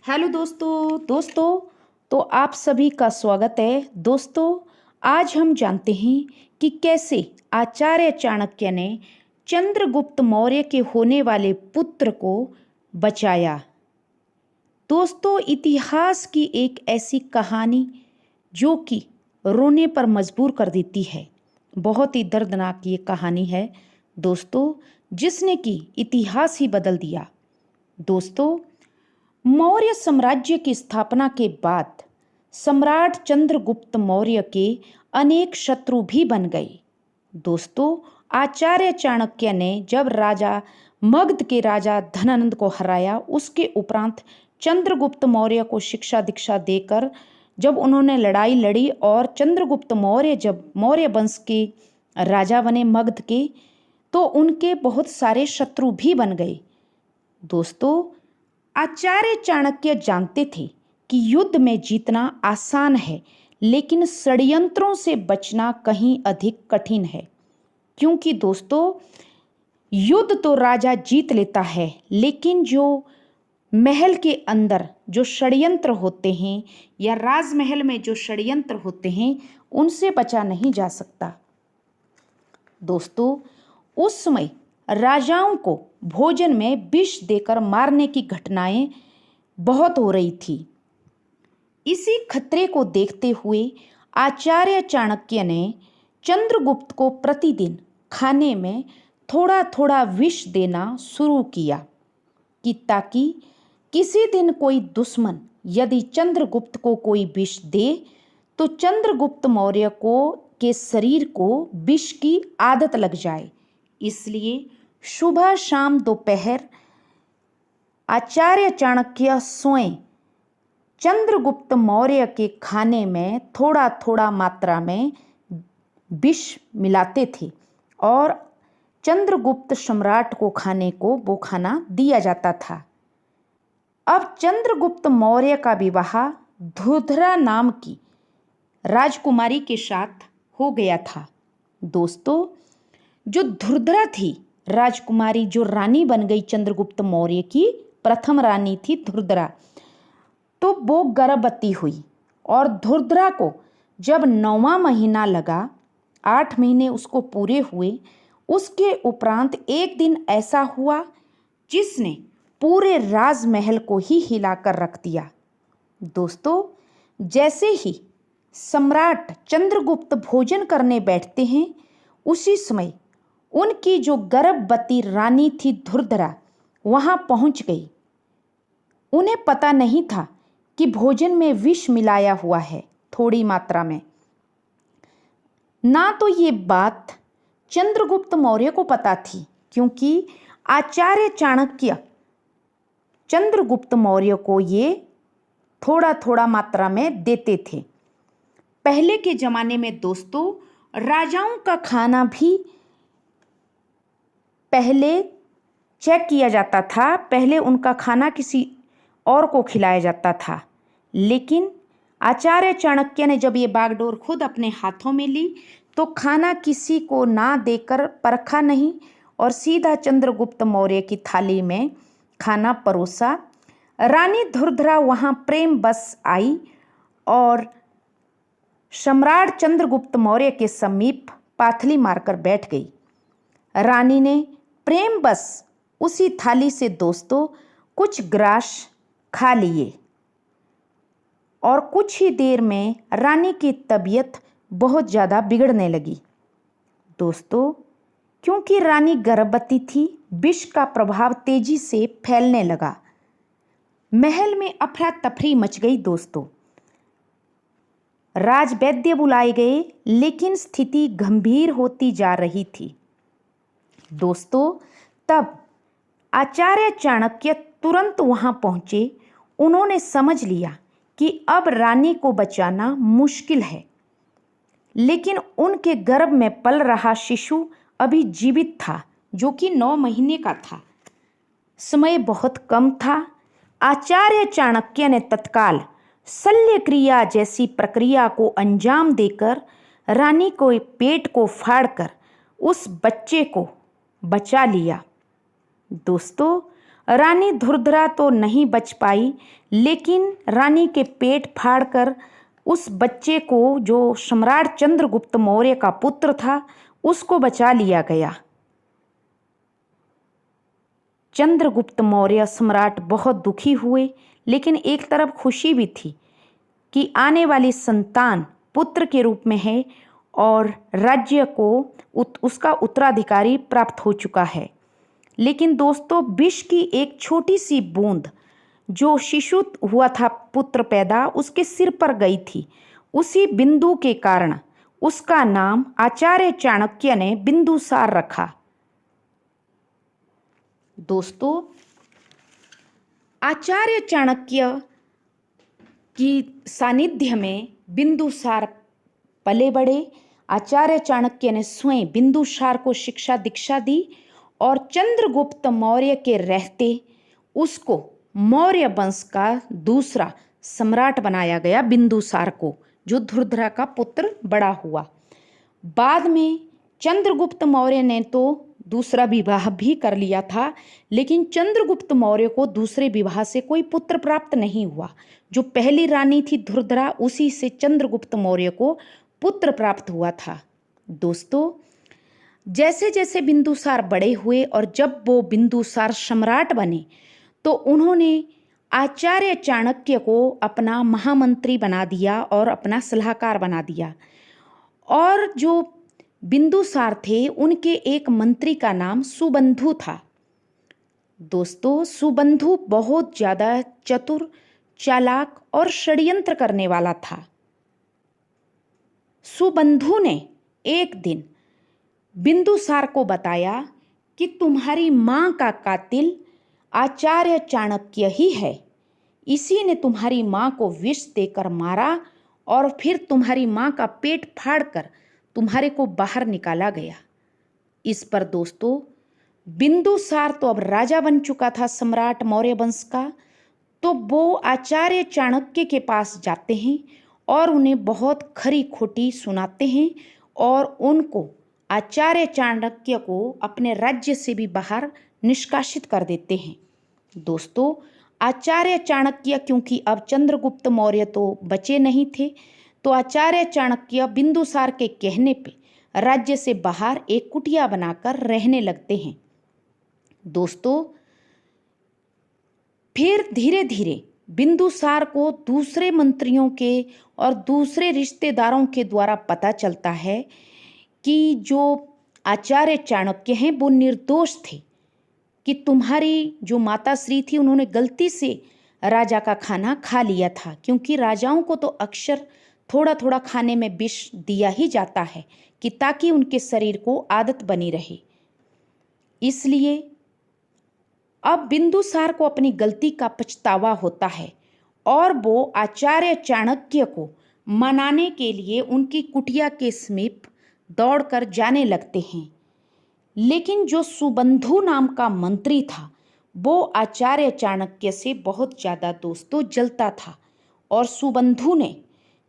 Hello दोस्तों तो आप सभी का स्वागत है। दोस्तों आज हम जानते हैं कि कैसे आचार्य चाणक्य ने चंद्रगुप्त मौर्य के होने वाले पुत्र को बचाया। दोस्तों इतिहास की एक ऐसी कहानी जो कि रोने पर मजबूर कर देती है। बहुत ही दर्दनाक ये कहानी है दोस्तों, जिसने कि इतिहास ही बदल दिया। दोस्तों मौर्य साम्राज्य की स्थापना के बाद सम्राट चंद्रगुप्त मौर्य के अनेक शत्रु भी बन गए। दोस्तों आचार्य चाणक्य ने जब राजा मगध के राजा धनानंद को हराया, उसके उपरांत चंद्रगुप्त मौर्य को शिक्षा दीक्षा देकर जब उन्होंने लड़ाई लड़ी और चंद्रगुप्त मौर्य जब मौर्य वंश के राजा बने मगध के, तो उनके बहुत सारे शत्रु भी बन गए। दोस्तों आचार्य चाणक्य जानते थे कि युद्ध में जीतना आसान है, लेकिन षड्यंत्रों से बचना कहीं अधिक कठिन है। क्योंकि दोस्तों युद्ध तो राजा जीत लेता है, लेकिन जो महल के अंदर जो षड्यंत्र होते हैं या राजमहल में जो षड्यंत्र होते हैं, उनसे बचा नहीं जा सकता। दोस्तों उस समय राजाओं को भोजन में विष देकर मारने की घटनाएं बहुत हो रही थी। इसी खतरे को देखते हुए आचार्य चाणक्य ने चंद्रगुप्त को प्रतिदिन खाने में थोड़ा थोड़ा विष देना शुरू किया कि ताकि किसी दिन कोई दुश्मन यदि चंद्रगुप्त को कोई विष दे तो चंद्रगुप्त मौर्य को के शरीर को विष की आदत लग जाए। इसलिए सुबह शाम दोपहर आचार्य चाणक्य स्वयं चंद्रगुप्त मौर्य के खाने में थोड़ा थोड़ा मात्रा में विष मिलाते थे और चंद्रगुप्त सम्राट को खाने को वो खाना दिया जाता था। अब चंद्रगुप्त मौर्य का विवाह धुरंधरा नाम की राजकुमारी के साथ हो गया था। दोस्तों जो धुरंधरा थी राजकुमारी, जो रानी बन गई चंद्रगुप्त मौर्य की प्रथम रानी थी धुरंधरा, तो वो गर्भवती हुई और धुरंधरा को जब 9वां महीना लगा, 8 महीने उसको पूरे हुए, उसके उपरांत एक दिन ऐसा हुआ जिसने पूरे राजमहल को ही हिलाकर रख दिया। दोस्तों जैसे ही सम्राट चंद्रगुप्त भोजन करने बैठते हैं, उसी समय उनकी जो गर्भवती रानी थी धुरंधरा वहां पहुंच गई। उन्हें पता नहीं था कि भोजन में विष मिलाया हुआ है थोड़ी मात्रा में। ना तो ये बात चंद्रगुप्त मौर्य को पता थी, क्योंकि आचार्य चाणक्य चंद्रगुप्त मौर्य को ये थोड़ा थोड़ा मात्रा में देते थे। पहले के जमाने में दोस्तों राजाओं का खाना भी पहले चेक किया जाता था, पहले उनका खाना किसी और को खिलाया जाता था। लेकिन आचार्य चाणक्य ने जब ये बागडोर खुद अपने हाथों में ली तो खाना किसी को ना देकर परखा नहीं और सीधा चंद्रगुप्त मौर्य की थाली में खाना परोसा। रानी धुरंधरा वहाँ प्रेम बस आई और सम्राट चंद्रगुप्त मौर्य के समीप पाथली मारकर बैठ गई। रानी ने प्रेम बस उसी थाली से दोस्तों कुछ ग्रास खा लिए और कुछ ही देर में रानी की तबीयत बहुत ज़्यादा बिगड़ने लगी। दोस्तों क्योंकि रानी गर्भवती थी, विष का प्रभाव तेजी से फैलने लगा। महल में अफरा तफरी मच गई। दोस्तों राजवैद्य बुलाए गए, लेकिन स्थिति गंभीर होती जा रही थी। दोस्तों तब आचार्य चाणक्य तुरंत वहां पहुंचे। उन्होंने समझ लिया कि अब रानी को बचाना मुश्किल है, लेकिन उनके गर्भ में पल रहा शिशु अभी जीवित था, जो कि 9 महीने का था। समय बहुत कम था। आचार्य चाणक्य ने तत्काल शल्य क्रिया जैसी प्रक्रिया को अंजाम देकर रानी को पेट को फाड़कर उस बच्चे को बचा लिया। दोस्तों रानी धुरधरा तो नहीं बच पाई, लेकिन रानी के पेट फाड़कर उस बच्चे को, जो सम्राट चंद्रगुप्त मौर्य का पुत्र था, उसको बचा लिया गया। चंद्रगुप्त मौर्य सम्राट बहुत दुखी हुए, लेकिन एक तरफ खुशी भी थी कि आने वाली संतान पुत्र के रूप में है और राज्य को उसका उत्तराधिकारी प्राप्त हो चुका है। लेकिन दोस्तों, विष की एक छोटी सी बूंद जो शिशु हुआ था पुत्र पैदा, उसके सिर पर गई थी। उसी बिंदु के कारण उसका नाम आचार्य चाणक्य ने बिंदुसार रखा। दोस्तों, आचार्य चाणक्य की सानिध्य में बिंदुसार पले बढ़े। आचार्य चाणक्य ने स्वयं बिंदुसार को शिक्षा दीक्षा दी और चंद्रगुप्त मौर्य के रहते उसको मौर्य वंश का दूसरा सम्राट बनाया गया, बिंदुसार को, जो धुरधरा का पुत्र बड़ा हुआ। बाद में चंद्रगुप्त मौर्य ने तो दूसरा विवाह भी कर लिया था, लेकिन चंद्रगुप्त मौर्य को दूसरे विवाह से कोई पुत्र प्राप्त नहीं हुआ। जो पहली रानी थी धुरधरा, उसी से चंद्रगुप्त मौर्य को पुत्र प्राप्त हुआ था। दोस्तों, जैसे जैसे बिंदुसार बड़े हुए और जब वो बिंदुसार सम्राट बने, तो उन्होंने आचार्य चाणक्य को अपना महामंत्री बना दिया और अपना सलाहकार बना दिया। और जो बिंदुसार थे, उनके एक मंत्री का नाम सुबंधु था। दोस्तों, सुबंधु बहुत ज़्यादा चतुर, चालाक और षड्यंत्र करने वाला था। सुबंधु ने एक दिन बिंदुसार को बताया कि तुम्हारी माँ का कातिल आचार्य चाणक्य ही है। इसी ने तुम्हारी माँ को विष देकर मारा और फिर तुम्हारी माँ का पेट फाड़कर तुम्हारे को बाहर निकाला गया। इस पर दोस्तों, बिंदुसार तो अब राजा बन चुका था, सम्राट मौर्य वंश का। तो वो आचार्य चाणक्य के पास जाते हैं और उन्हें बहुत खरी खोटी सुनाते हैं और उनको, आचार्य चाणक्य को, अपने राज्य से भी बाहर निष्कासित कर देते हैं। दोस्तों, आचार्य चाणक्य, क्योंकि अब चंद्रगुप्त मौर्य तो बचे नहीं थे, तो आचार्य चाणक्य बिंदुसार के कहने पे राज्य से बाहर एक कुटिया बनाकर रहने लगते हैं। दोस्तों, फिर धीरे धीरे बिंदुसार को दूसरे मंत्रियों के और दूसरे रिश्तेदारों के द्वारा पता चलता है कि जो आचार्य चाणक्य हैं वो निर्दोष थे, कि तुम्हारी जो माताश्री थी उन्होंने गलती से राजा का खाना खा लिया था, क्योंकि राजाओं को तो अक्सर थोड़ा थोड़ा खाने में विष दिया ही जाता है कि ताकि उनके शरीर को आदत बनी रहे। इसलिए अब बिंदुसार को अपनी गलती का पछतावा होता है और वो आचार्य चाणक्य को मनाने के लिए उनकी कुटिया के समीप दौड़कर जाने लगते हैं। लेकिन जो सुबंधु नाम का मंत्री था, वो आचार्य चाणक्य से बहुत ज़्यादा दोस्तों जलता था। और सुबंधु ने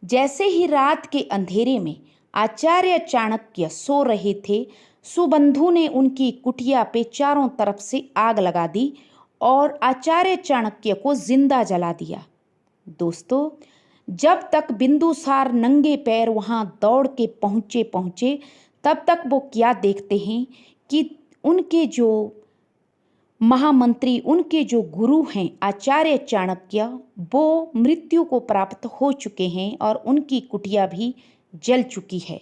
जैसे ही रात के अंधेरे में आचार्य चाणक्य सो रहे थे, सुबंधु ने उनकी कुटिया पे चारों तरफ से आग लगा दी और आचार्य चाणक्य को जिंदा जला दिया। दोस्तों, जब तक बिंदुसार नंगे पैर वहाँ दौड़ के पहुँचे तब तक वो क्या देखते हैं कि उनके जो महामंत्री, उनके जो गुरु हैं आचार्य चाणक्य, वो मृत्यु को प्राप्त हो चुके हैं और उनकी कुटिया भी जल चुकी है।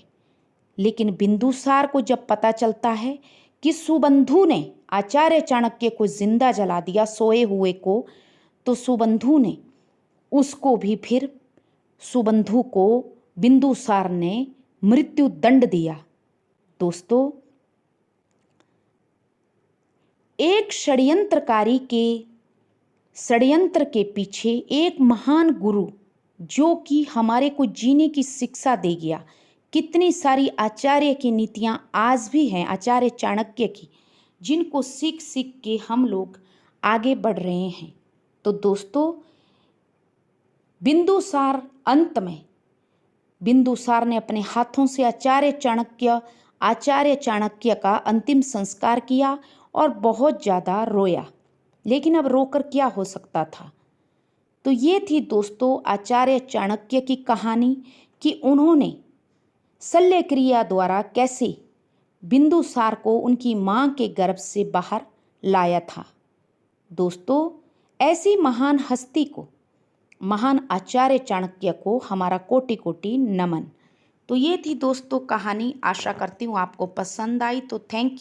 लेकिन बिंदुसार को जब पता चलता है कि सुबंधु ने आचार्य चाणक्य को जिंदा जला दिया, सोए हुए को, तो सुबंधु ने उसको भी फिर सुबंधु को बिंदुसार ने मृत्यु दंड दिया। दोस्तों, एक षड्यंत्रकारी के षड्यंत्र के पीछे एक महान गुरु, जो कि हमारे को जीने की शिक्षा दे गया। कितनी सारी आचार्य की नीतियाँ आज भी हैं आचार्य चाणक्य की, जिनको सीख सीख के हम लोग आगे बढ़ रहे हैं। तो दोस्तों, बिंदुसार अंत में बिंदुसार ने अपने हाथों से आचार्य चाणक्य का अंतिम संस्कार किया और बहुत ज़्यादा रोया। लेकिन अब रोकर क्या हो सकता था। तो ये थी दोस्तों आचार्य चाणक्य की कहानी कि उन्होंने शल्य क्रिया द्वारा कैसे बिंदुसार को उनकी मां के गर्भ से बाहर लाया था। दोस्तों ऐसी महान हस्ती को, महान आचार्य चाणक्य को हमारा कोटि कोटि नमन। तो ये थी दोस्तों कहानी। आशा करती हूँ आपको पसंद आई। तो थैंक यू।